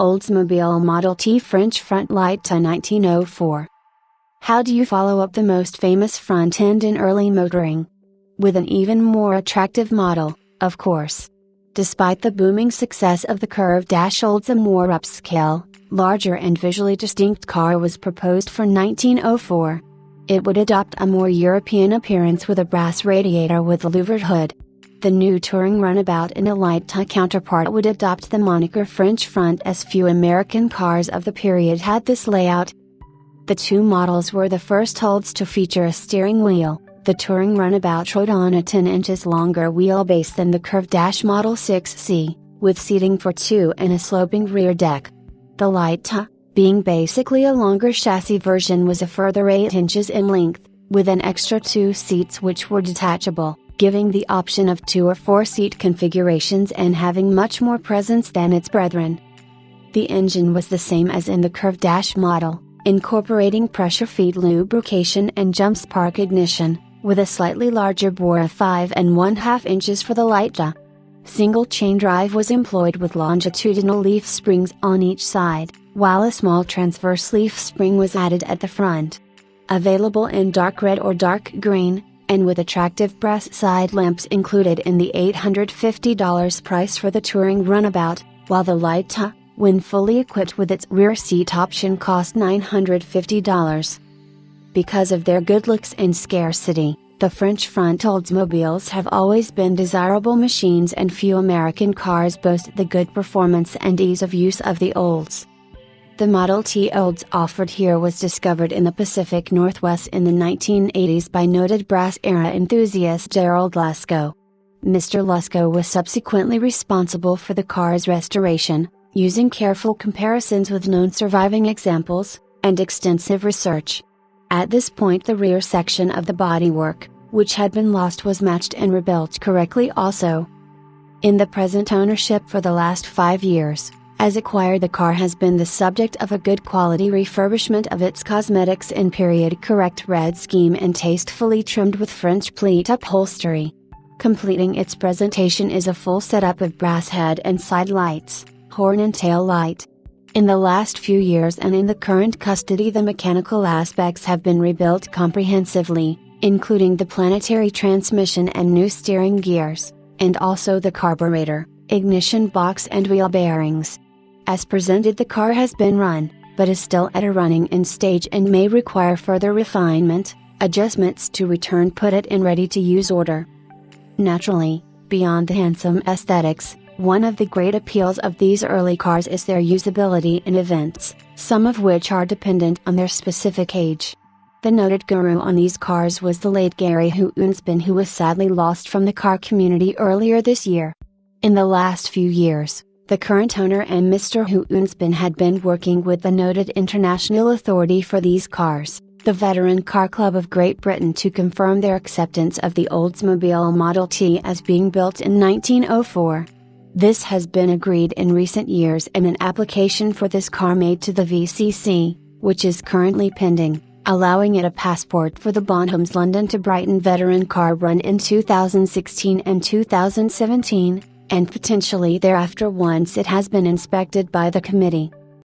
Oldsmobile Model T French front light to 1904. How do you follow up the most famous front end in early motoring? With an even more attractive model, of course. Despite the booming success of the curved-dash a more upscale, larger and visually distinct car was proposed for 1904. It would adopt a more European appearance with a brass radiator with louvered hood. The new touring runabout and a light counterpart would adopt the moniker French front, as few American cars of the period had this layout. The two models were the first Olds to feature a steering wheel. The touring runabout rode on a 10 inches longer wheelbase than the curved-dash Model 6C, with seating for two and a sloping rear deck. The light being basically a longer chassis version, was a further 8 inches in length, with an extra 2 seats which were detachable, giving the option of 2 or 4 seat configurations and having much more presence than its brethren. The engine was the same as in the curved-dash model, incorporating pressure feed lubrication and jump spark ignition, with a slightly larger bore of 5 1/2 inches for the light. Single chain drive was employed with longitudinal leaf springs on each side, while a small transverse leaf spring was added at the front. Available in dark red or dark green, and with attractive brass side lamps included in the $850 price for the touring runabout, while the light, when fully equipped with its rear seat option, cost $950. Because of their good looks and scarcity, the French front Oldsmobiles have always been desirable machines, and few American cars boast the good performance and ease of use of the Olds. The Model T Olds offered here was discovered in the Pacific Northwest in the 1980s by noted brass era enthusiast Gerald Lusko. Mr. Lusko was subsequently responsible for the car's restoration, using careful comparisons with known surviving examples, and extensive research. At this point, the rear section of the bodywork, which had been lost, was matched and rebuilt correctly also. In the present ownership for the last 5 years, as acquired, the car has been the subject of a good quality refurbishment of its cosmetics in period correct red scheme and tastefully trimmed with French pleat upholstery. Completing its presentation is a full setup of brass head and side lights, horn and tail light. In the last few years and in the current custody, the mechanical aspects have been rebuilt comprehensively, including the planetary transmission and new steering gears, and also the carburetor, ignition box and wheel bearings. As presented, the car has been run, but is still at a running-in stage and may require further refinement, adjustments to return put it in ready-to-use order. Naturally, beyond the handsome aesthetics, one of the great appeals of these early cars is their usability in events, some of which are dependent on their specific age. The noted guru on these cars was the late Gary Hoonsbin, who was sadly lost from the car community earlier this year. In the last few years, the current owner and Mr. Hoonsbin had been working with the noted international authority for these cars, the Veteran Car Club of Great Britain, to confirm their acceptance of the Oldsmobile Model T as being built in 1904. This has been agreed in recent years, and an application for this car made to the VCC, which is currently pending, allowing it a passport for the Bonhams London to Brighton Veteran Car Run in 2016 and 2017, and potentially thereafter once it has been inspected by the committee.